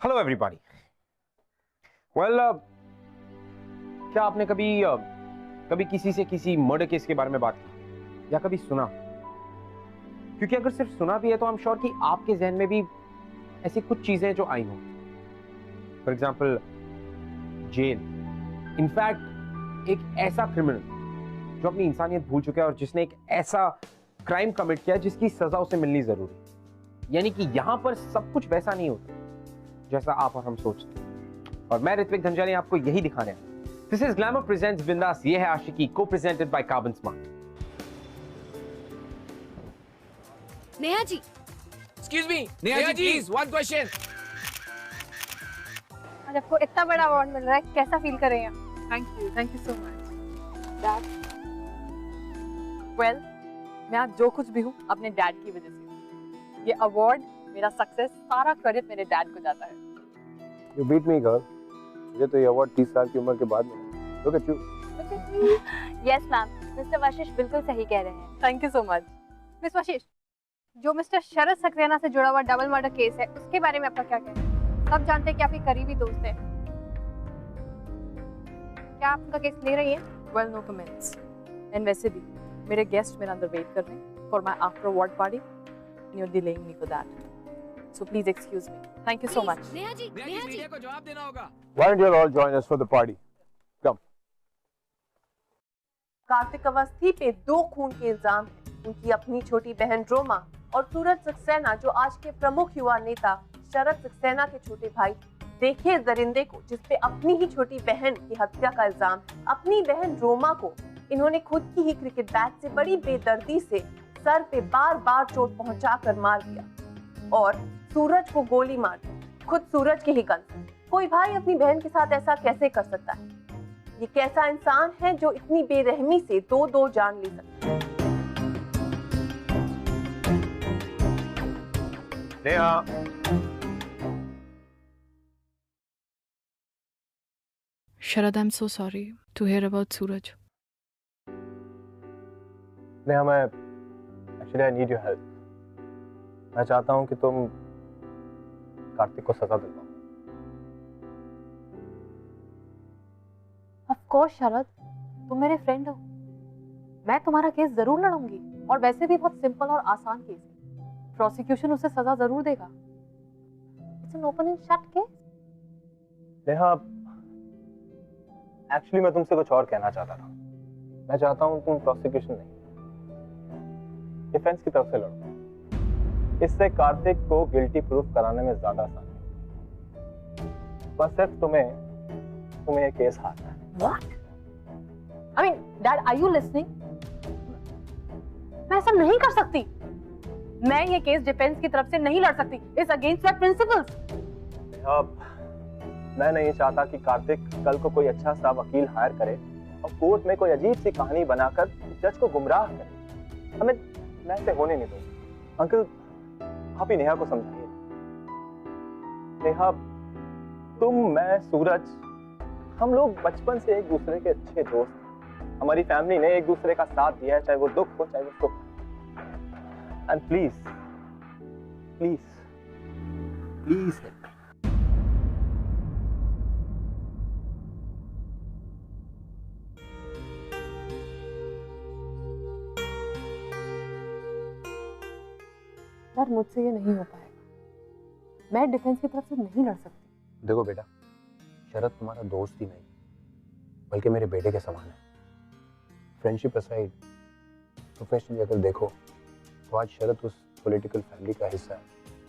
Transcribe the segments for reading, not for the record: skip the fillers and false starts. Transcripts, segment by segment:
Hello everybody. Well, क्या आपने कभी किसी से किसी मर्डर केस के बारे में बात की या कभी सुना? क्योंकि अगर सिर्फ सुना भी है तो आई एम श्योर कि आपके जहन में भी ऐसी कुछ चीजें जो आई हों। For example jail. इनफैक्ट एक ऐसा क्रिमिनल जो अपनी इंसानियत भूल चुका है और जिसने एक ऐसा क्राइम कमिट किया जिसकी सजा उसे मिलनी जरूरी। यानी कि यहां पर सब कुछ वैसा नहीं होता जैसा आप और हम सोचते हैं। और मैं ऋत्विक धनजानी आपको यही दिखाने आया। दिस इज ग्लैमर प्रेजेंट्स बिंदास, ये है Aashiqui, co presented by carbon smart. Neha ji, Excuse me, Neha ji, please, one question. आज आपको इतना बड़ा अवार्ड मिल रहा है, कैसा फील कर रहे हैं? Thank you so much. Dad, well, मैं आज जो कुछ भी हूँ अपने डैड की वजह से। ये अवार्ड, मेरा सक्सेस, सारा क्रेडिट मेरे डैड को जाता है। You beat me, girl. मुझे तो ये अवार्ड 30 साल की उम्र के बाद मिला। Look at you. Yes ma'am, mister Vashishtha बिल्कुल सही कह रहे हैं। Thank you so much. Miss Vashishtha, जो मिस्टर शरद सक्सेना से जुड़ा हुआ डबल मर्डर केस है, उसके बारे में आपका क्या कहना है? सब जानते हैं कि आपके करीबी दोस्त हैं। क्या आप उनका केस ले रही हैं? Well, no comments. And वैसे भी मेरे गेस्ट मेरा अंदर वेट कर रहे हैं for my after award party and you're delaying me for that. So please excuse me. Thank you so much. Neha ji, media को जवाब देना होगा। Why don't you all join us for the party? Come. Kartik Awasthi पे 2 खून के इल्जाम हैं। उनकी अपनी छोटी बहन रोमा और सूरज सक्सेना, जो आज के प्रमुख युवा नेता शरद सक्सेना के छोटे भाई। देखिए दरिंदे को, जिसपे अपनी ही छोटी बहन की हत्या का इल्जाम। अपनी बहन रोमा को इन्होंने खुद की ही क्रिकेट बैट से बड़ी बेदर्दी से सर पे बार-बार चोट पहुंचाकर मार दिया और सूरज को गोली मार दी, खुद सूरज के ही गन से। कोई भाई अपनी बहन के साथ ऐसा कैसे कर सकता है? ये कैसा इंसान है जो इतनी बेरहमी से दो जान ले सकता है? Neha, Sharad, I'm so sorry to hear about Suraj. Neha, मैं actually I need your help. मैं चाहता हूँ कि तुम कार्तिक को सजा दिलवाओ। Of course, शरद, तुम मेरे फ्रेंड हो। मैं तुम्हारा केस जरूर लड़ूंगी और वैसे भी बहुत सिंपल और आसान केस है। प्रोसिक्यूशन उसे सजा जरूर देगा। It's an open and shut case. Neha, actually मैं तुमसे कुछ और कहना चाहता था। मैं चाहता हूँ तुम प्रोसिक्यूशन नहीं, डिफेंस की तरफ से लड़ो। इससे कार्तिक को गिल्टी प्रूफ कराने में ज्यादा आसानी होगी। बस सिर्फ तुम्हें ये केस हारना है। What? I mean, Dad, are you listening? मैं ऐसा नहीं कर सकती। मैं ये केस डिफेंस की तरफ से नहीं लड़ सकती। It's against my principles. अब मैं नहीं चाहता कि कार्तिक कल को कोई अच्छा सा वकील हायर करे और कोर्ट में कोई अजीब सी कहानी बनाकर जज को गुमराह करे। हमें मैं ऐसे होने नहीं दूंगा। अंकल, आप ही नेहा को समझाइए। नेहा, तुम, मैं, सूरज, हम लोग बचपन से एक दूसरे के अच्छे दोस्त हैं। हमारी फैमिली ने एक दूसरे का साथ दिया है, चाहे वो दुख हो चाहे वो सुख। एंड प्लीज प्लीज प्लीज यार, मुझसे ये नहीं हो पाएगा। मैं डिफेंस की तरफ से नहीं लड़ सकती। देखो बेटा, शरद तुम्हारा दोस्त ही नहीं बल्कि मेरे बेटे के समान है। फ्रेंडशिप असाइड, प्रोफेशनली अगर देखो तो आज शरद उस पॉलिटिकल फैमिली का हिस्सा है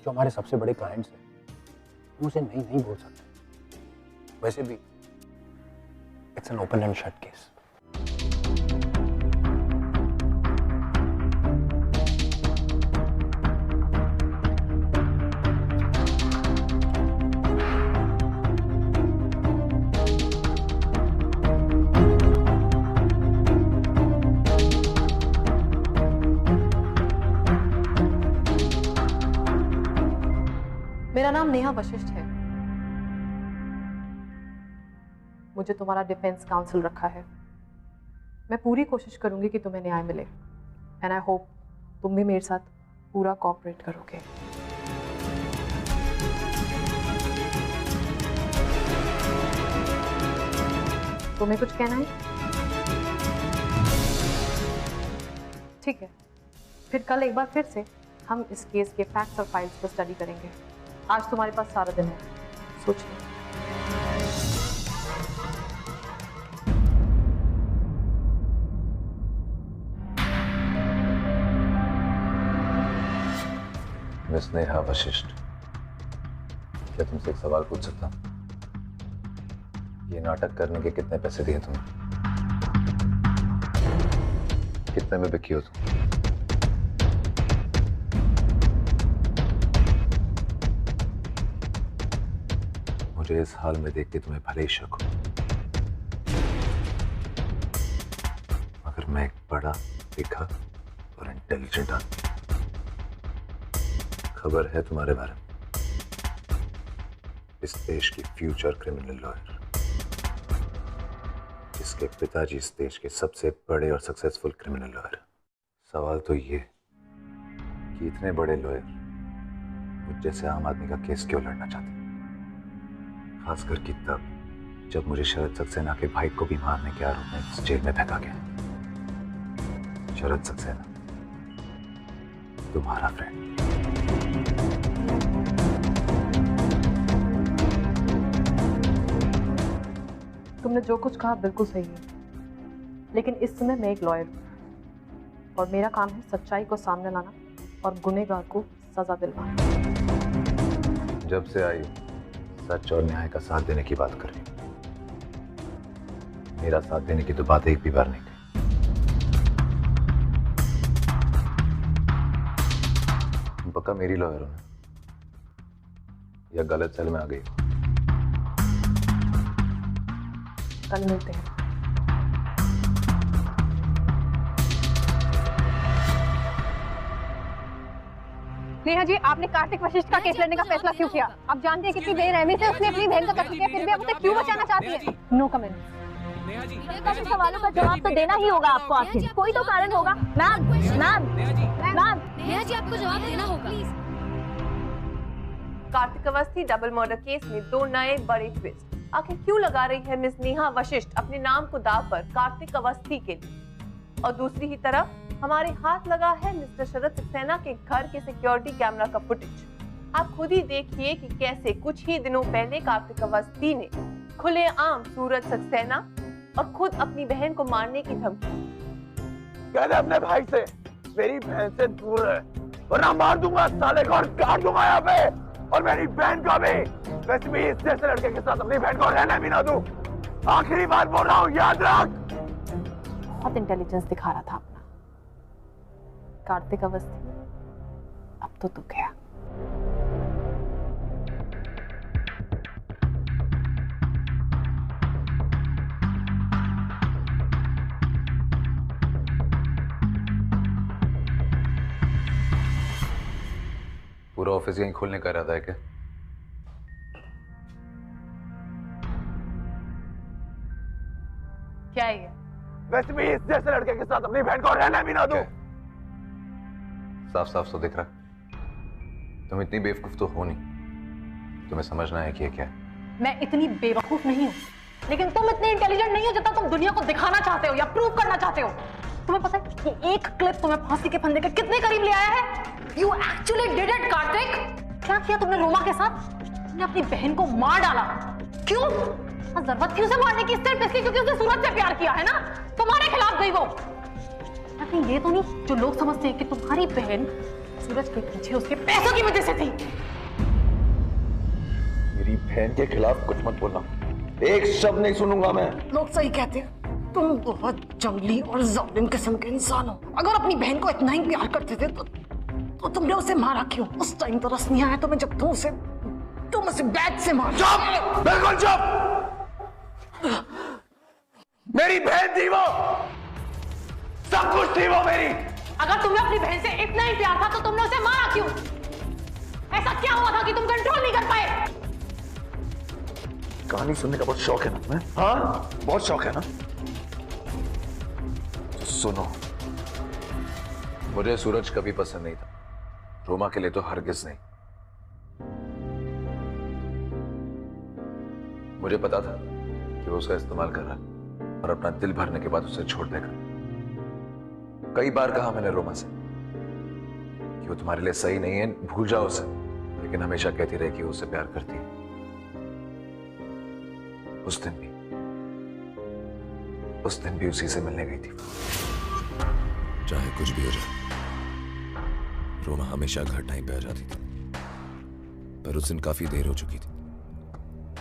जो हमारे सबसे बड़े क्लाइंट्स हैं। हम उसे नहीं बोल सकते। वैसे भी it's an open and shut case. मेरा नाम नेहा वशिष्ठ है। मुझे तुम्हारा डिफेंस काउंसिल रखा है। मैं पूरी कोशिश करूंगी कि तुम्हें न्याय मिले एंड आई होप तुम भी मेरे साथ पूरा कोऑपरेट करोगे। तुम्हें कुछ कहना है? ठीक है, फिर कल एक बार फिर से हम इस केस के फैक्ट्स और फाइल्स को स्टडी करेंगे। आज तुम्हारे पास सारा दिन है, सोच लो। मिस नेहा वशिष्ठ, क्या तुमसे एक सवाल पूछ सकता हूं? ये नाटक करने के कितने पैसे दिए तुमने? कितने में बिकी हो तुम? मुझे इस हाल में देख के तुम्हें भले ही शक हो, मगर मैं एक बड़ा, लिखा और इंटेलिजेंट आदमी। खबर है तुम्हारे बारे में, इस देश की फ्यूचर क्रिमिनल लॉयर, इसके पिताजी इस देश के सबसे बड़े और सक्सेसफुल क्रिमिनल लॉयर। सवाल तो ये कि इतने बड़े लॉयर मुझ जैसे आम आदमी का केस क्यों लड़ना चाहते, खासकर कि तब जब मुझे शरद सक्सेना के भाई को भी मारने के आरोप में इस जेल में फेंका गया। शरद सक्सेना तुम्हारा फ्रेंड। तुमने जो कुछ कहा बिल्कुल सही है, लेकिन इस समय मैं एक लॉयर हूं और मेरा काम है सच्चाई को सामने लाना और गुनहगार को सजा दिलवाना। जब से आई सच और न्याय का साथ देने की बात कर रही हूं। मेरा साथ देने की तो बात एक भी बार नहीं कही। तुम पक्का मेरी लॉयर हो ना, या गलत सेल में आ गई? कल मिलते हैं। नेहा जी, आपने कार्तिक वशिष्ठ का केस लड़ने का फैसला क्यों किया? आप जानते हैं कितनी बेरहमी से उसने अपनी बहन का कत्ल किया, फिर भी आप उसे क्यों बचाना चाहती हैं? No comment. नेहा जी, इन सवालों का जवाब तो देना ही होगा आपको, आखिर कोई तो कारण होगा। Ma'am ma'am Neha ji, ma'am Neha ji, आपको जवाब देना होगा। Kartik Awasthi double murder case में दो नए बड़े ट्विस्ट। आखिर क्यों लगा रही है मिस नेहा वशिष्ठ अपने नाम को दाव पर कार्तिक अवस्थी के लिए? और दूसरी ही तरफ हमारे हाथ लगा है मिस्टर शरद सक्सेना के घर के सिक्योरिटी कैमरा का फुटेज। आप खुद ही देखिए कि कैसे कुछ ही दिनों पहले कार्तिक अवस्थी ने खुलेआम सूरज सक्सेना और खुद अपनी बहन को मारने की धमकी। कह दे अपने भाई से मेरी बहन से दूर है, वरना मार दूंगा साले को और काट दूंगा यहाँ पे, और मेरी बहन को भी। वैसे भी इस जैसे लड़के के साथ अपनी बहन को रहने भी ना दूं। आखिरी बार बोल रहा हूँ, याद रख। बहुत इंटेलिजेंस दिखा रहा था अपना कार्तिक अवस्थी, अब तो तू गया। पूरा ऑफिस यहीं खोलने का इरादा है क्या? क्या है ये? वैसे भी इस जैसे लड़के के साथ अपनी बहन को रहने भी ना दूं। साफ साफ तो दिख रहा, तुम इतनी बेवकूफ तो हो नहीं, तुम्हें समझना है कि ये क्या है। मैं इतनी बेवकूफ नहीं हूँ, लेकिन तुम इतने इंटेलिजेंट नहीं हो जितना तुम दुनिया को दिखाना चाहते हो या प्रूव करना चाहते हो। तुम्हें पता है कि एक क्लिप तुम्हें फांसी के फंदे के कितने करीब ले आया है? You actually did it, Kartik. क्या किया तुमने रोमा के साथ? तुमने अपनी बहन को मार डाला। क्यों? जरूरत थी उसे मारने की, सिर्फ इसलिए क्योंकि उसने सूरज से प्यार किया है ना? तुम्हारे खिलाफ गई वो। लेकिन ये तो नहीं जो लोग समझते हैं कि तुम्हारी बहन सूरज के पीछे उसके पैसों की वजह से थी। मेरी बहन के खिलाफ कुछ मत बोलना, एक शब्द नहीं सुनूंगा मैं। लोग सही कहते हैं, तुम बहुत जंगली और जालिम किस्म के इंसान हो। अगर अपनी बहन को इतना ही प्यार करते थे तो तुमने उसे मारा क्यों? उस टाइम तो रस नहीं आया तुम्हें जब तुम उसे बैट से मारा। चुप, बिल्कुल चुप। मेरी बहन थी वो, सब कुछ थी वो मेरी। अगर तुम्हें अपनी बहन से इतना ही प्यार था तो तुमने उसे मारा क्यों? ऐसा क्या हुआ था कि तुम कंट्रोल नहीं कर पाए? कहानी सुनने का बहुत शौक है ना तुम्हें? हाँ, बहुत शौक है ना? तो सुनो, मुझे सूरज कभी पसंद नहीं था, रोमा के लिए तो हरगिज नहीं। मुझे पता था कि वो उसका इस्तेमाल कर रहा है, और अपना दिल भरने के बाद उसे छोड़ देगा। कई बार कहा मैंने रोमा से कि वो तुम्हारे लिए सही नहीं है, भूल जाओ उसे, लेकिन हमेशा कहती रही कि वो उसे प्यार करती है। उस दिन भी उसी से मिलने गई थी। चाहे कुछ भी हो जाए, रोमा हमेशा घर टाइम पे आ जाती थी, पर उस दिन काफी देर हो चुकी थी।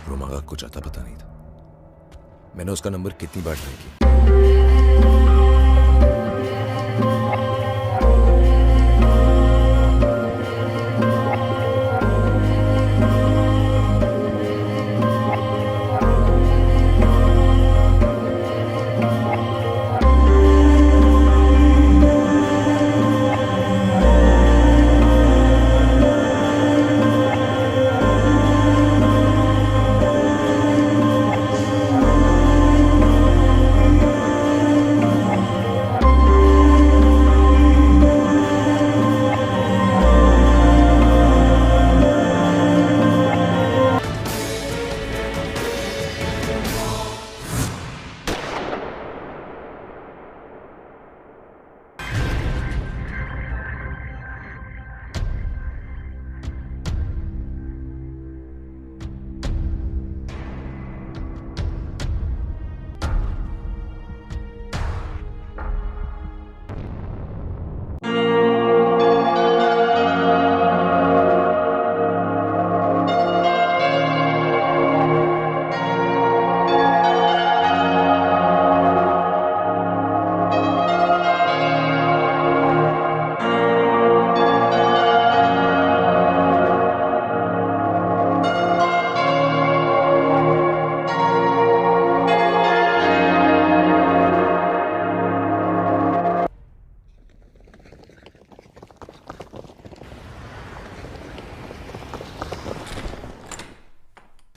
रोमा का कुछ आता पता नहीं था। मैंने उसका नंबर कितनी बार ट्राई किया।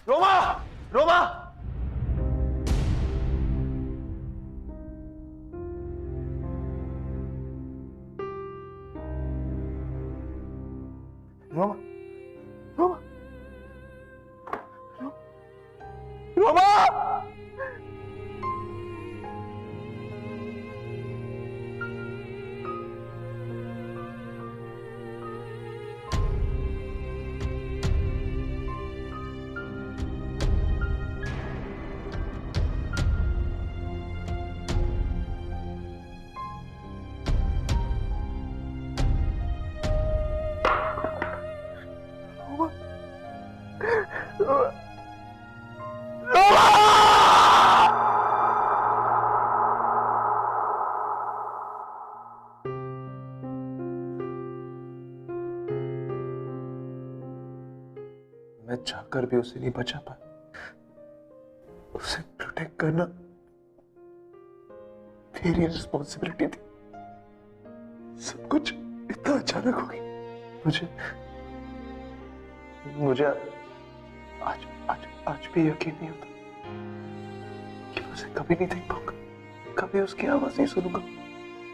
रोमा, रोमा, रोमा! मैं चाहकर भी उसे नहीं बचा पाया। उसे प्रोटेक्ट करना तेरी रिस्पॉन्सिबिलिटी थी। सब कुछ इतना अचानक हो गया। मुझे आज भी यकीन नहीं होता कि उसे कभी नहीं देख पाऊंगा, कभी उसकी आवाज नहीं सुनूंगा,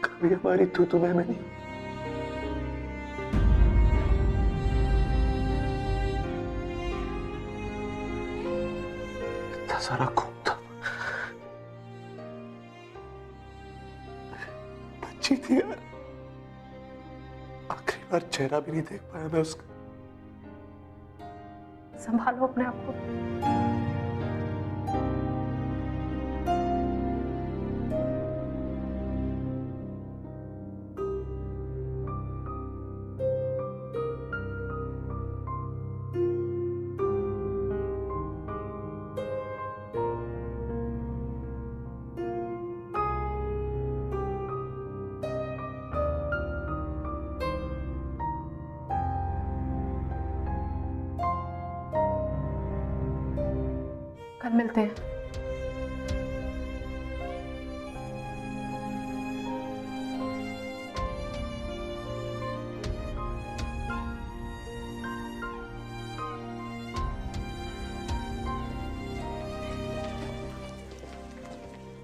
कभी हमारी तू मैं नहीं। इतना सारा खून था, बच्ची थी यार। आखिरी बार चेहरा भी नहीं देख पाया मैं उसका। संभालो अपने आप को। कल मिलते हैं।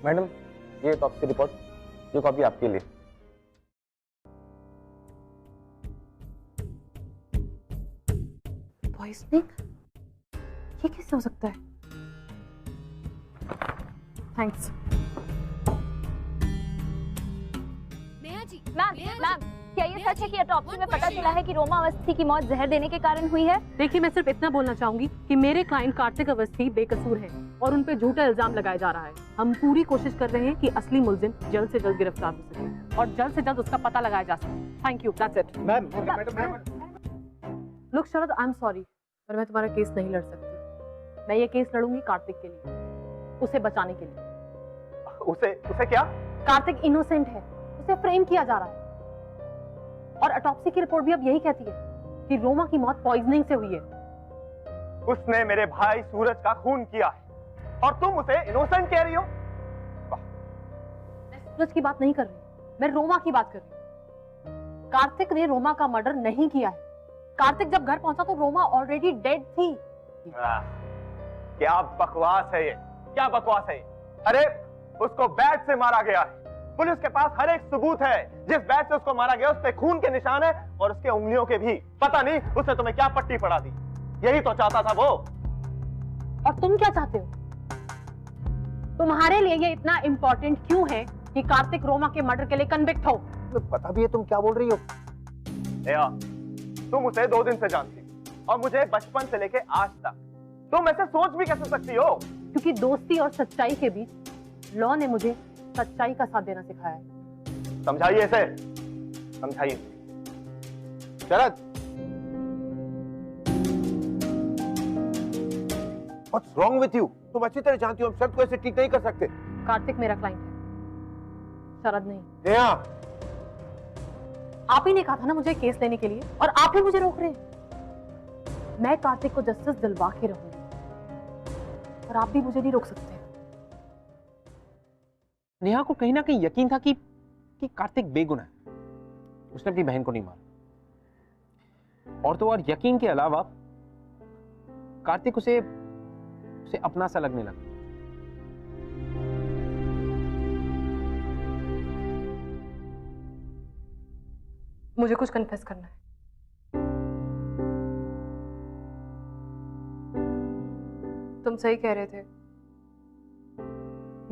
मैडम, ये ऑटोप्सी रिपोर्ट, ये कॉपी आपके लिए। पॉइजनिंग? ये कैसे हो सकता है? थैंक्स। मैम क्या ये सच है कि ऑटोप्सी में पता चला है कि रोमा अवस्थी की मौत जहर देने के कारण हुई है? देखिए, मैं सिर्फ इतना बोलना चाहूंगी कि मेरे क्लाइंट कार्तिक अवस्थी बेकसूर है और उन पे झूठा इल्जाम लगाया जा रहा है। हम पूरी कोशिश कर रहे हैं कि असली मुलजिम जल्द से जल्द गिरफ्तार हो सके और जल्द से जल्द उसका पता लगाया जा सके। Thank you, that's it. Ma'am look Sharad, I am sorry, पर मैं तुम्हारा केस नहीं लड़ सकती। मैं ये केस लड़ूंगी कार्तिक के लिए, उसे बचाने के लिए। उसे क्या? कार्तिक इनोसेंट है, उसे फ्रेम किया जा रहा है और ऑटोप्सी की रिपोर्ट भी अब यही कहती है कि रोमा की मौत पॉइजनिंग से हुई है। उसने मेरे भाई सूरज का खून किया है और तुम उसे इनोसेंट कह रही हो? मैं सूरज की बात नहीं कर रही, मैं रोमा की बात कर रही हूँ। कार्तिक ने रोमा का मर्डर नहीं किया है। कार्तिक जब घर पहुंचा तो रोमा ऑलरेडी डेड थी। क्या बकवास है ये, क्या बकवास है ये? अरे उसको बैट से मारा गया है, पुलिस के पास हर एक सबूत है। जिस बैट से उसको मारा गया उस पे खून के निशान है और उसके उंगलियों के भी। पता नहीं उसने तुम्हें क्या पट्टी पड़ा दी, यही तो चाहता था वो। और तुम क्या चाहते हो? तुम्हारे लिए ये इतना इंपॉर्टेंट क्यों है कि कार्तिक रोमा के मर्डर के लिए कन्विक्ट हो? पता भी है तुम क्या बोल रही हो? तुम उसे 2 दिन से जानती हो और मुझे बचपन से लेके आज तक। तुम ऐसे सोच भी कैसे सकती हो? क्योंकि दोस्ती और सच्चाई के बीच लॉ ने मुझे सच्चाई का साथ देना सिखाया है। समझाइए इसे, समझाइए। शरद, What's wrong with you? तुम अच्छी तरह जानती हो हम शरद को ऐसे ठीक नहीं कर सकते। कार्तिक मेरा क्लाइंट है, शरद नहीं। नेहा, आप ही ने कहा था ना मुझे केस लेने के लिए और आप ही मुझे रोक रहे हैं। मैं कार्तिक को जस्टिस दिलवा के रहूंगी और आप भी मुझे नहीं रोक सकते। नेहा को कहीं ना कहीं यकीन था कि कार्तिक बेगुनाह है, उसने अपनी बहन को नहीं मारा। और तो और यकीन के अलावा कार्तिक उसे अपना सा लगने लगा। मुझे कुछ कन्फेस करना है। तुम सही कह रहे थे,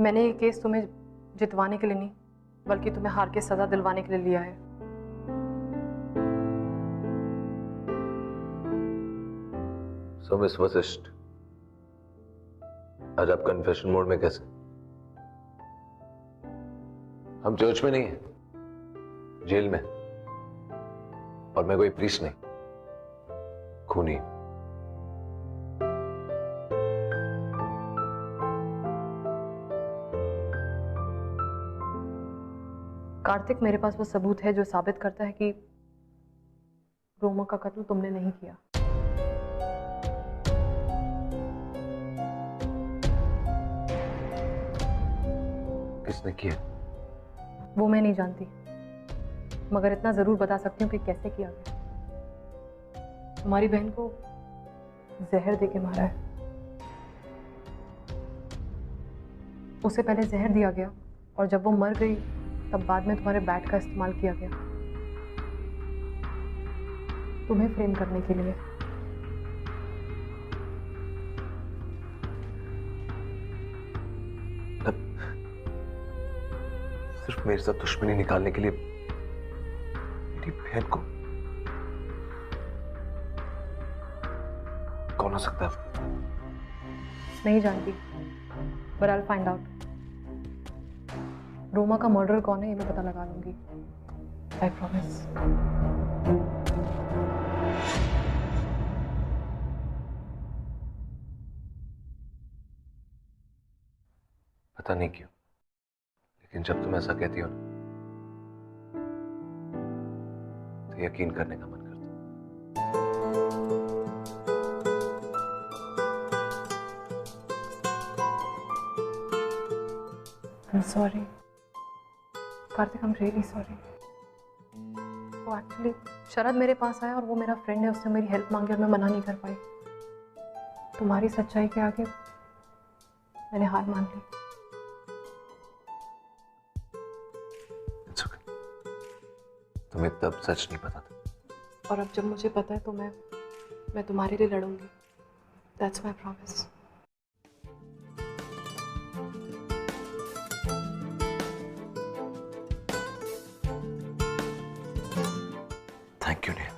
मैंने ये केस तुम्हें जितवाने के लिए नहीं बल्कि तुम्हें हार के सजा दिलवाने के लिए लिया है। सो मिस वशिष्ठ, आज आप कन्फेशन मोड में कैसे? हम चर्च में नहीं है, जेल में, और मैं कोई प्रीस्ट नहीं, खूनी। कार्तिक, मेरे पास वो सबूत है जो साबित करता है कि रोमा का कत्ल तुमने नहीं किया। किसने किया? वो मैं नहीं जानती, मगर इतना जरूर बता सकती हूँ कि कैसे किया गया। तुम्हारी बहन को जहर देके मारा है। उसे पहले जहर दिया गया और जब वो मर गई तब बाद में तुम्हारे बैट का इस्तेमाल किया गया तुम्हें फ्रेम करने के लिए। सिर्फ मेरे साथ दुश्मनी निकालने के लिए मेरी बहन को? कौन हो सकता है? नहीं जानती, but I'll find out। Roma का मर्डर कौन है ये मैं पता लगा लूंगी, I promise। पता नहीं क्यों, लेकिन जब तुम ऐसा कहती हो ना तो यकीन करने का मन करता है। I'm sorry Kartik, I'm really sorry। वो एक्चुअली शरद मेरे पास आया और वो मेरा फ्रेंड है, उसने मेरी हेल्प मांगी और मैं मना नहीं कर पाई। तुम्हारी सच्चाई के आगे मैंने हार मान ली। It's okay। तुम्हें तब सच नहीं पता था और अब जब मुझे पता है तो मैं तुम्हारे लिए लड़ूंगी। That's my promise। Thank you Neha.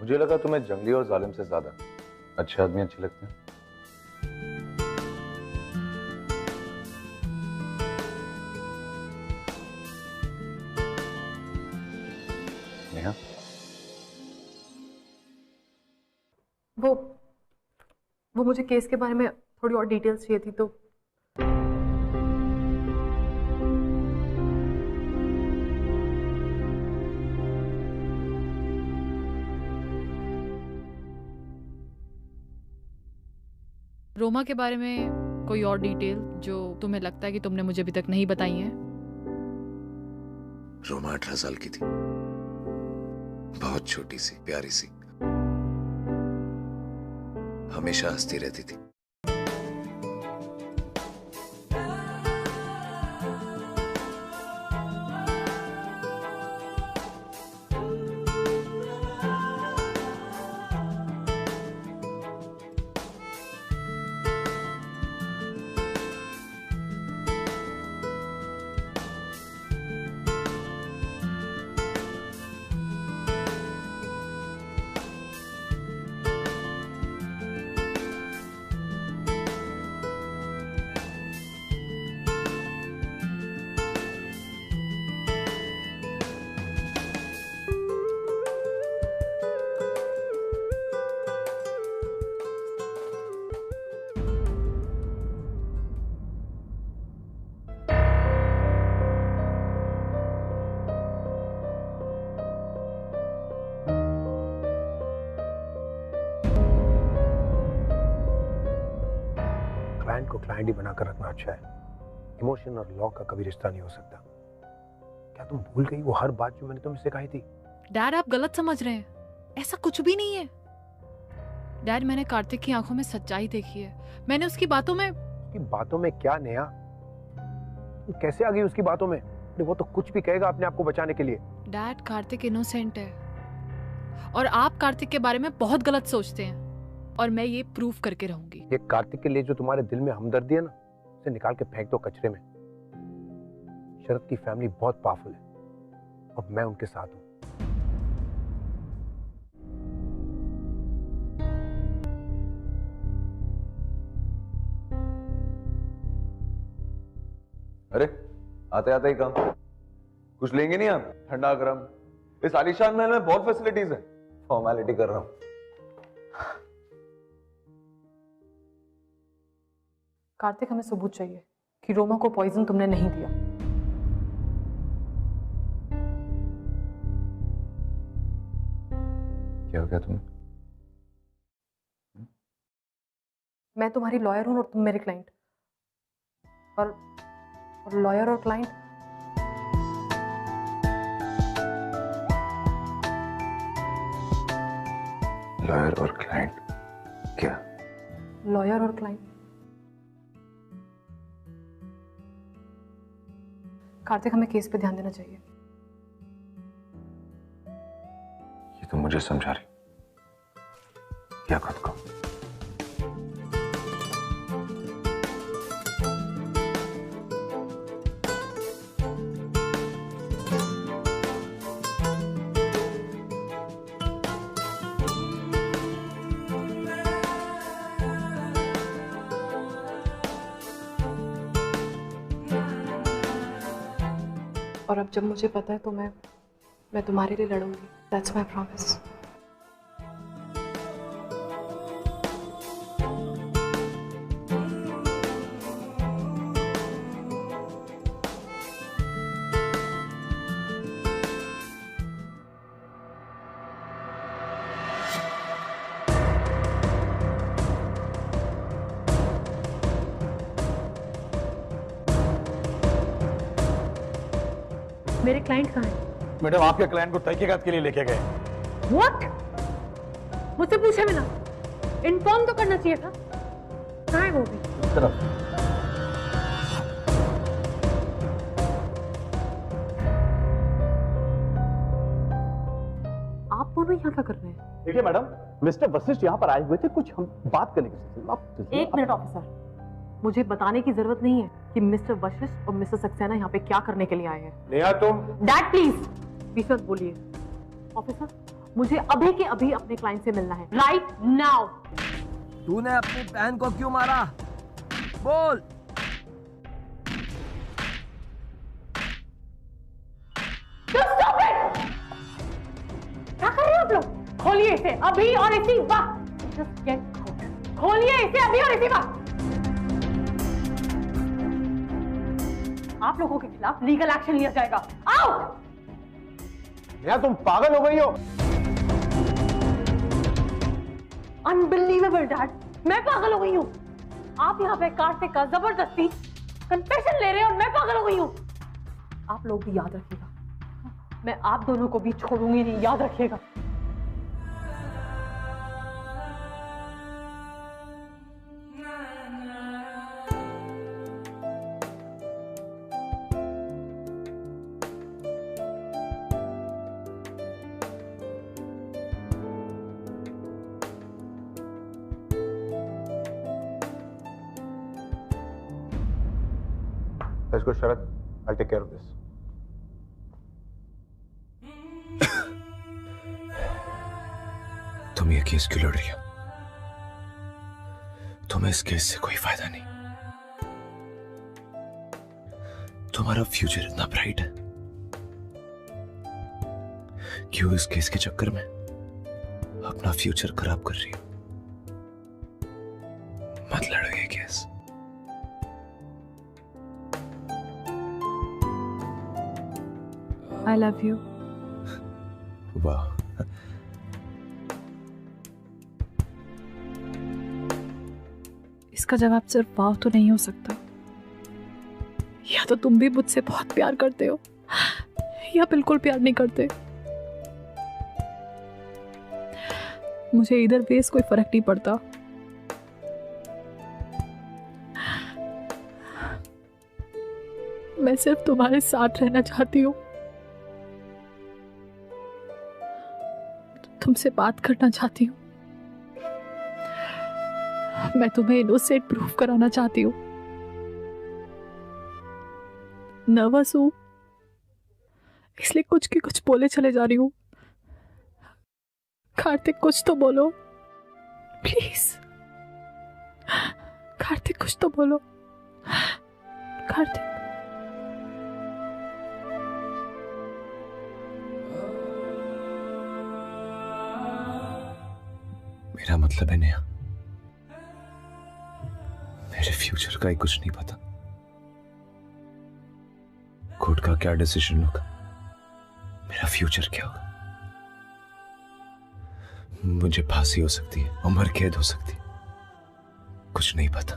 मुझे लगा तुम्हें जंगली और जालिम से ज्यादा अच्छे आदमी अच्छे लगते हैं। नेहा, वो मुझे केस के बारे में थोड़ी और डिटेल्स चाहिए थी तो रोमा के बारे में कोई और डिटेल जो तुम्हें लगता है कि तुमने मुझे अभी तक नहीं बताई है? रोमा 18 साल की थी, बहुत छोटी सी प्यारी सी, हमेशा हंसती रहती थी। क्लाइंट को क्लाइंट ही बनाकर रखना अच्छा है। इमोशन और लॉ का कभी रिश्ता नहीं हो सकता। क्या तुम भूल गई वो हर बात जो मैंने तुमसे कही थी? डैड, आप गलत समझ रहे हैं, ऐसा कुछ भी नहीं है। डैड, मैंने कार्तिक की आंखों में सच्चाई देखी है। मैंने उसकी बातों में क्या नेहा? तुम कैसे आ गई उसकी बातों में? वो तो कुछ भी कहेगा अपने आप को बचाने के लिए। डैड, कार्तिक इनोसेंट है और आप कार्तिक के बारे में बहुत गलत सोचते हैं और मैं ये प्रूफ करके रहूंगी। ये कार्तिक के लिए जो तुम्हारे दिल में हमदर्दी है ना, उसे निकाल के फेंक दो कचरे में। शरद की फैमिली बहुत पावरफुल है और मैं उनके साथ हूं। अरे आते आते ही काम, कुछ लेंगे नहीं आप? ठंडा गरम, इस आलीशान महल में बहुत फैसिलिटीज है। फॉर्मेलिटी कर रहा हूं। कार्तिक, हमें सबूत चाहिए कि रोमा को पॉइजन तुमने नहीं दिया। क्या हो गया तुम्हें? मैं तुम्हारी लॉयर हूं और तुम मेरे क्लाइंट, और लॉयर और क्लाइंट लॉयर और क्लाइंट क्या? लॉयर और क्लाइंट कार्तिक, हमें केस पे ध्यान देना चाहिए। ये तो मुझे समझा रही या खुद को? और अब जब मुझे पता है तो मैं तुम्हारे लिए लड़ूंगी। That's my promise. मेरे क्लाइंट कहाँ हैं? मैडम आपके क्लाइंट को तहकीकात के लिए लेके गए। What? मुझसे पूछे बिना इन्फॉर्म तो करना चाहिए था। कहाँ है वो भी? इस तरफ। आप दोनों यहाँ क्या कर रहे हैं? देखिए मैडम, मिस्टर वशिष्ठ यहाँ पर आए हुए थे कुछ हम बात करने के सिलसिले। एक मिनट ऑफिसर, मुझे बताने की जरूरत नहीं है कि मिस्टर वशिष्ठ और मिस्टर सक्सेना यहाँ पे क्या करने के लिए आए हैं। नेहा तुम। डैड प्लीज बीच मत बोलिए। ऑफिसर, मुझे अभी के अभी अपने क्लाइंट से मिलना है, राइट नाउ। तूने अपनी बहन को क्यों मारा? बोल। क्या कर रहे हो आप लोग? खोलिए इसे अभी और इसी वक्त। Just get out. खोलिए इसे अभी और इसी वक्त। आप लोगों के खिलाफ लीगल एक्शन लिया जाएगा। आओ। नेहा तुम पागल हो गई हो? अनबिलीवेबल डैड, मैं पागल हो गई हूँ। आप यहाँ पे कार्तिक का जबरदस्ती कन्फेशन ले रहे हैं और मैं पागल हो गई हूँ। आप लोग भी याद रखिएगा, मैं आप दोनों को भी छोड़ूंगी नहीं, याद रखिएगा। Let's go, Sharat. I'll take care of this. तुम ये केस क्यों लड़ रही हो? तुम्हें इस केस से कोई फायदा नहीं। तुम्हारा फ्यूचर इतना ब्राइट है, क्यों इस केस के चक्कर में अपना फ्यूचर खराब कर रही हो? मत लड़ो ये केस। I love you. वाह, इसका जवाब सिर्फ वाह तो नहीं हो सकता। या तो तुम भी मुझसे बहुत प्यार करते हो या बिल्कुल प्यार नहीं करते। मुझे इधर वेस कोई फर्क नहीं पड़ता। मैं सिर्फ तुम्हारे साथ रहना चाहती हूँ, तुमसे बात करना चाहती हूँ। मैं तुम्हें इनोसेंट प्रूव कराना चाहती हूँ। नर्वस हूँ इसलिए कुछ की कुछ बोले चले जा रही हूँ। कार्तिक कुछ तो बोलो प्लीज। कार्तिक कुछ तो बोलो। कार्तिक। मेरा मतलब है नेहा, मेरे फ्यूचर का ही कुछ नहीं पता। कोर्ट का क्या डिसीजन होगा, मेरा फ्यूचर क्या होगा। मुझे फांसी हो सकती है, उम्र कैद हो सकती है, कुछ नहीं पता।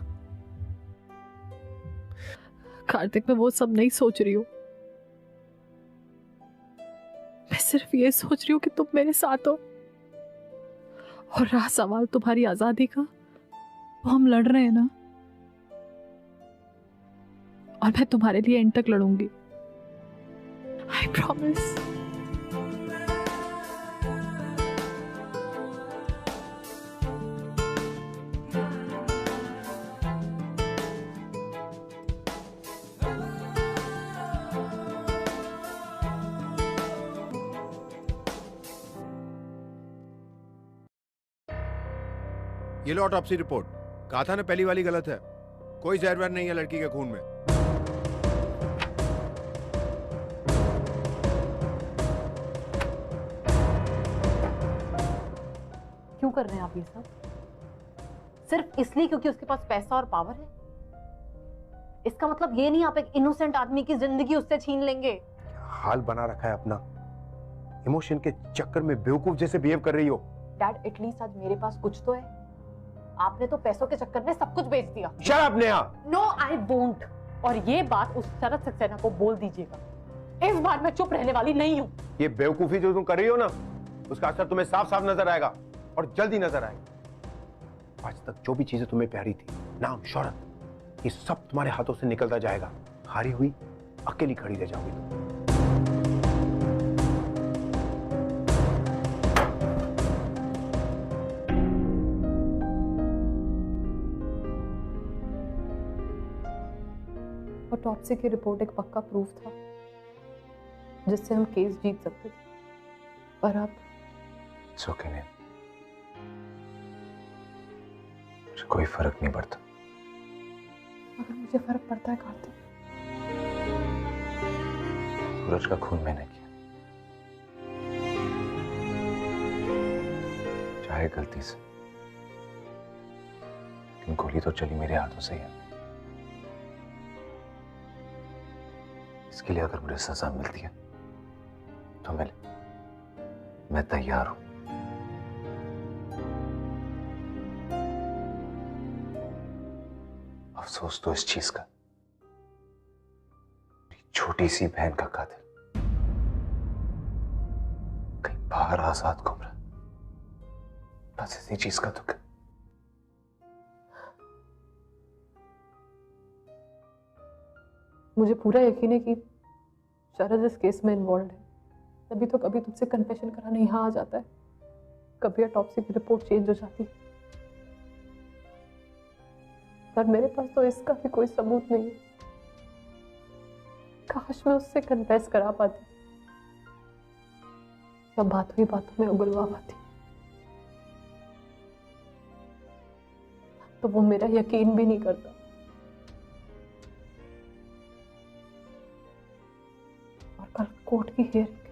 कार्तिक, मैं वो सब नहीं सोच रही हूँ। मैं सिर्फ ये सोच रही हूँ कि तुम मेरे साथ हो, और रहा सवाल तुम्हारी आजादी का, वो हम लड़ रहे हैं ना, और मैं तुम्हारे लिए एंड तक लड़ूंगी। I promise. ये लो ऑटोप्सी रिपोर्ट। कहा था ना पहली वाली गलत है, कोई जहर वहर नहीं है लड़की के खून में। क्यों कर रहे हैं आप ये सब? सिर्फ इसलिए क्योंकि उसके पास पैसा और पावर है? इसका मतलब ये नहीं आप एक इनोसेंट आदमी की जिंदगी उससे छीन लेंगे। हाल बना रखा है अपना, इमोशन के चक्कर में बेवकूफ जैसे बिहेव कर रही हो। डैड एटलीस्ट आज मेरे पास कुछ तो है। आपने तो पैसों के चक्कर में सब कुछ बेच दिया। Shut up Neha. No I won't. और ये बात उस शरद सक्सेना को बोल दीजिएगा इस बार मैं चुप रहने वाली नहीं हूँ। ये बेवकूफी जो तुम कर रही हो ना, उसका असर तुम्हें साफ साफ नजर आएगा और जल्दी नजर आएगा। आज तक जो भी चीजें तुम्हें प्यारी थी, नाम, शोहरत, ये सब तुम्हारे हाथों से निकलता जाएगा। हारी हुई अकेली खड़ी रह जाओगी तुम। ऑटोप्सी की रिपोर्ट एक पक्का प्रूफ था जिससे हम केस जीत सकते थे, पर अब It's okay, नहीं, मुझे कोई फर्क नहीं पड़ता। अगर मुझे फर्क पड़ता है कार्तिक। सूरज का खून मैंने किया, चाहे गलती से, लेकिन गोली तो चली मेरे हाथों से ही है। इसके लिए अगर मुझे सजा मिलती है तो मैं तैयार हूं। अफसोस तो इस चीज का, मेरी छोटी सी बहन का कातिल कहीं बाहर आजाद घूम रहा, बस इसी चीज का दुख है। मुझे पूरा यकीन है कि शरद इस केस में इन्वॉल्व है, तभी तो कभी तुमसे कन्फेशन कराने यहाँ आ जाता है, कभी ऑटोप्सी की रिपोर्ट चेंज हो जाती है। पर मेरे पास तो इसका भी कोई सबूत नहीं है। काश मैं उससे कन्फेस करा पाती, या बातों ही बातों में उगलवा पाती, तो वो मेरा यकीन भी नहीं करता। और कल कोर्ट की हियरिंग है।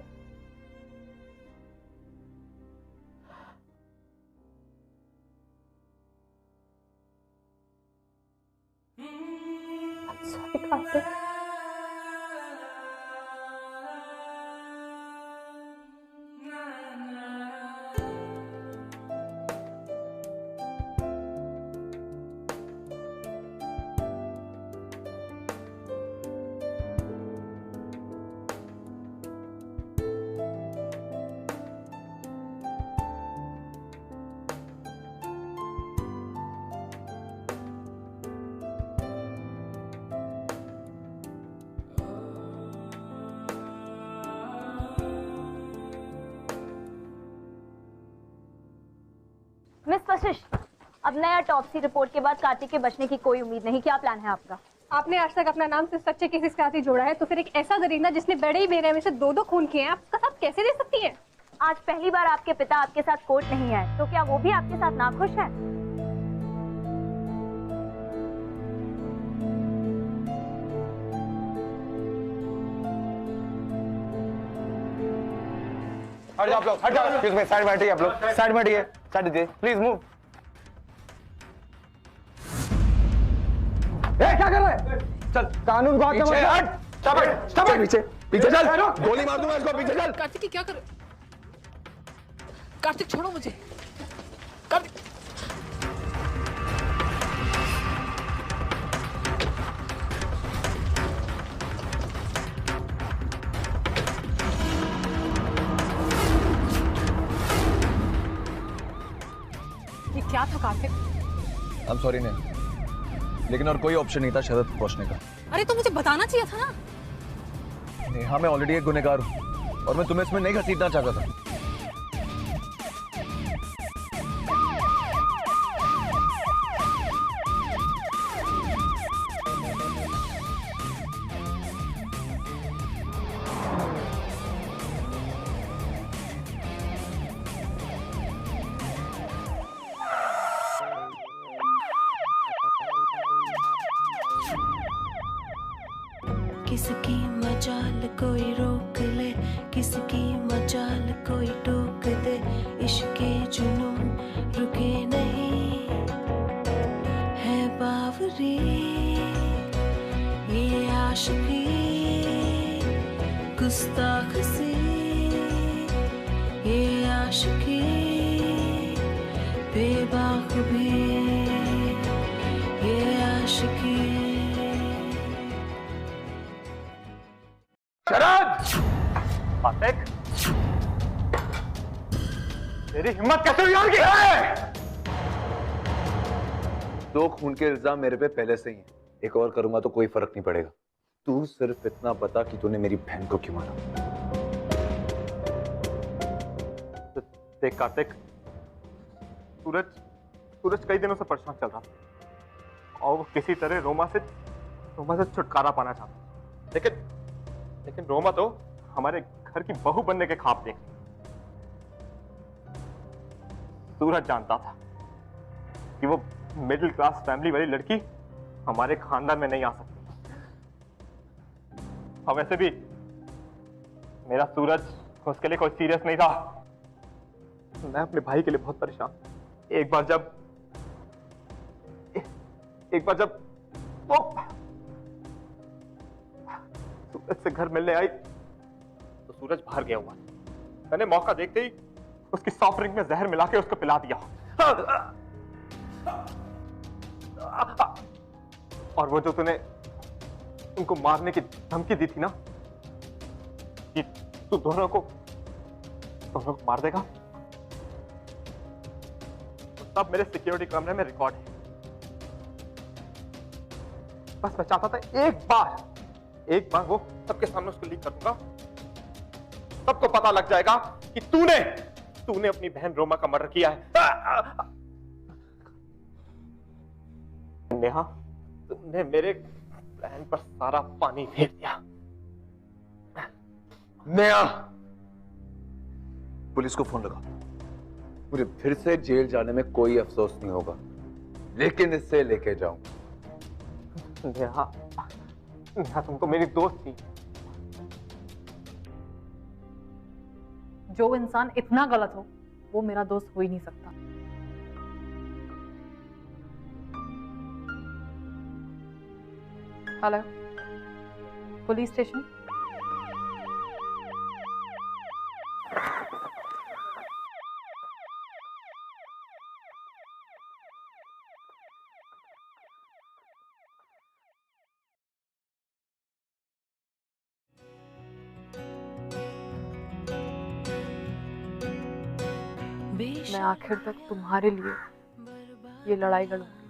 सॉरी कार्तिक। मिस वशिष्ठ, अब नया ऑटोप्सी रिपोर्ट के बाद कार्तिक के बचने की कोई उम्मीद नहीं। क्या प्लान है आपका? आपने आज तक अपना नाम सिर्फ सच्चे केसेस के साथ ही जोड़ा है, तो फिर एक ऐसा दरिंदा जिसने बड़े ही बेरहमी से 2-2 खून किए हैं, आप उसका साथ कैसे दे सकती हैं? आज पहली बार आपके पिता आपके साथ कोर्ट नहीं आए, तो क्या वो भी आपके साथ नाखुश है? हट जाओ आप लोग, हट जाओ। एक्सक्यूज मी, साइड में हटिए आप लोग, साइड में हटिए, साइड दीजिए, प्लीज मूव। क्या कर रहा है? चल, कानून को आगे मत हट। स्टॉप इट, पीछे पीछे चल, गोली मार दूंगा इसको, पीछे चल। कार्तिक क्या कर? कार्तिक छोड़ो मुझे, कार्तिक। ये क्या था कार्तिक? आई एम सॉरी नहीं, लेकिन और कोई ऑप्शन नहीं था शरद तक पहुंचने का। अरे तो मुझे बताना चाहिए था ना। नेहा, मैं ऑलरेडी एक गुनहगार हूं और मैं तुम्हें इसमें नहीं घसीटना चाहता था। किसकी मजाल कोई रोक ले, किसकी मजाल कोई टोक दे, इश्के जुनून रुके नहीं है बावरी, ये आशिकी गुस्ताख सी, ये आशिकी बेबाक भी, ये आशिकी। शरद! तेरी हिम्मत कैसे हुई यार की? 2 खून के इल्जाम मेरे पे पहले से ही हैं। एक और करूंगा तो कोई फर्क नहीं पड़ेगा। तू सिर्फ इतना बता कि तूने मेरी बहन को क्यों मारा। देख कार्तिक, सूरज कई दिनों से परेशान चल रहा था और वो किसी तरह रोमा से छुटकारा पाना चाहता। लेकिन रोमा तो हमारे घर की बहू बनने के ख्वाब देख रही। सूरज जानता था कि वो मिडिल क्लास फैमिली वाली लड़की हमारे खानदान में नहीं आ सकती। और वैसे भी मेरा सूरज उसके लिए कोई सीरियस नहीं था। मैं अपने भाई के लिए बहुत परेशान। एक बार जब वो सूरज से घर मिलने आई तो सूरज बाहर गया हुआ। मैंने मौका देखते ही उसकी सॉफ्ट ड्रिंक में जहर मिला के उसको पिला दिया। और वो जो तूने उनको मारने की धमकी दी थी ना कि तू दोनों को मार देगा, तो सब मेरे सिक्योरिटी कैमरे में रिकॉर्ड है। बस मैं चाहता था एक बार वो सबके सामने उसको लीक कर दूंगा। सबको पता लग जाएगा कि तूने अपनी बहन रोमा का मर्डर किया है। नेहा, तुमने मेरे प्लान पर सारा पानी फेर दिया। नेहा, पुलिस को फोन लगा। मुझे फिर से जेल जाने में कोई अफसोस नहीं होगा, लेकिन इससे लेके जाऊंगा। नेहा, तुम तो मेरी दोस्त थी। जो इंसान इतना गलत हो वो मेरा दोस्त हो ही नहीं सकता। Hello, police station. मैं आखिर तक तुम्हारे लिए ये लड़ाई लड़ूंगी,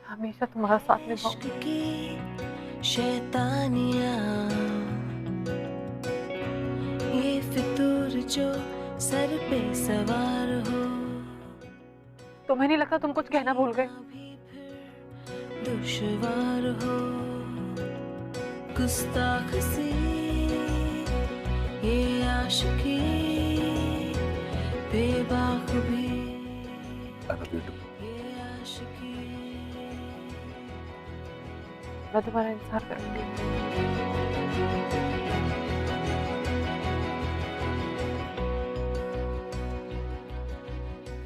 हमेशा तुम्हारा साथ निभाऊंगी। शैतानियाँ ये फितूर जो सर पे सवार हो। तुम्हें नहीं लगता तुम कुछ कहना भूल गए? दुश्वार हो गुस्ताख सी ये आशिकी बेबाक भी ये आशिकी। मैं तुम्हारा इंतजार करूंगी।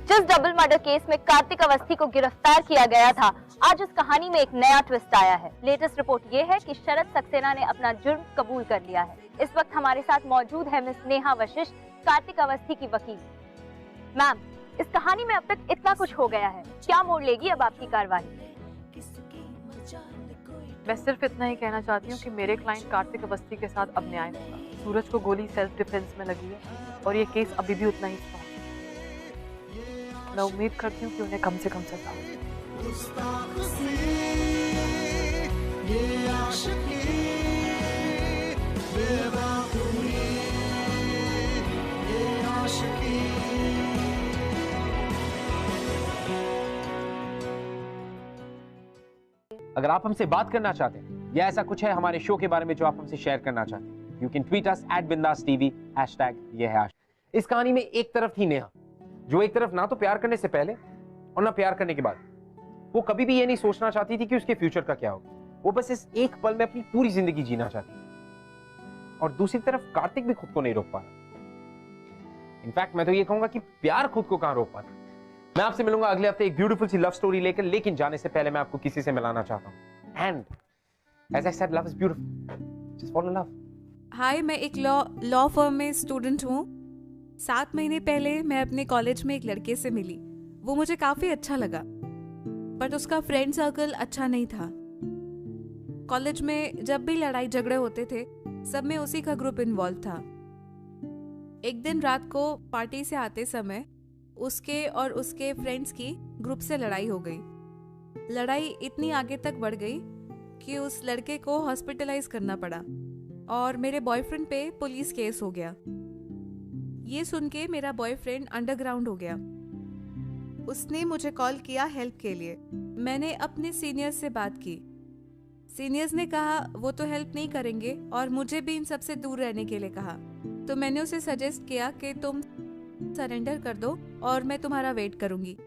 जिस डबल मर्डर केस में कार्तिक अवस्थी को गिरफ्तार किया गया था, आज उस कहानी में एक नया ट्विस्ट आया है। लेटेस्ट रिपोर्ट ये है कि शरद सक्सेना ने अपना जुर्म कबूल कर लिया है। इस वक्त हमारे साथ मौजूद है मिस नेहा वशिष्ठ, कार्तिक अवस्थी की वकील। मैम, इस कहानी में अब तक इतना कुछ हो गया है, क्या मोड़ लेगी अब आपकी कार्रवाई? मैं सिर्फ इतना ही कहना चाहती हूँ कि मेरे क्लाइंट कार्तिक अवस्थी के साथ अब न्याय होगा। सूरज को गोली सेल्फ डिफेंस में लगी है और ये केस अभी भी उतना ही स्ट्रॉन्ग है। मैं उम्मीद करती हूँ कि उन्हें कम से कम सजा हो। अगर आप हमसे बात करना चाहते हैं या ऐसा कुछ है हमारे शो के बारे में जो आप हमसे शेयर करना चाहते हैं, you can tweet us @bindaastv #ये है आशिक। इस कहानी में एक तरफ थी नेहा, जो एक तरफ ना तो प्यार करने से पहले और ना प्यार करने के बाद वो कभी भी ये नहीं सोचना चाहती थी कि उसके फ्यूचर का क्या होगा। वो बस इस एक पल में अपनी पूरी जिंदगी जीना चाहती थी। और दूसरी तरफ कार्तिक भी खुद को नहीं रोक पा रहा। इनफैक्ट मैं तो ये कहूंगा कि प्यार खुद को कहां रोक पाता। मैं आपसे मिलूंगा अगले हफ्ते एक ब्यूटीफुल सी लव स्टोरी लेकर, लेकिन जाने से पहले मैं आपको किसी से मिलाना चाहता हूं। And as I said, love is beautiful, just follow love. Hi, मैं एक लॉ फर्म में स्टूडेंट हूँ। 7 महीने पहले मैं अपने कॉलेज में एक लड़के से मिली। वो मुझे काफी अच्छा लगा, बट उसका फ्रेंड सर्कल अच्छा नहीं था। कॉलेज में जब भी लड़ाई झगड़े होते थे, सब में उसी का ग्रुप इन्वॉल्व था। एक दिन रात को पार्टी से आते समय उसके और उसके फ्रेंड्स की ग्रुप से लड़ाई हो गई। लड़ाई इतनी आगे तक बढ़ गई कि उस लड़के को हॉस्पिटलाइज करना पड़ा और मेरे बॉयफ्रेंड पे पुलिस केस हो गया। ये सुन के मेरा बॉयफ्रेंड अंडरग्राउंड हो गया। उसने मुझे कॉल किया हेल्प के लिए। मैंने अपने सीनियर्स से बात की। सीनियर्स ने कहा वो तो हेल्प नहीं करेंगे और मुझे भी इन सब से दूर रहने के लिए कहा। तो मैंने उसे सजेस्ट किया कि तुम सरेंडर कर दो और मैं तुम्हारा वेट करूंगी।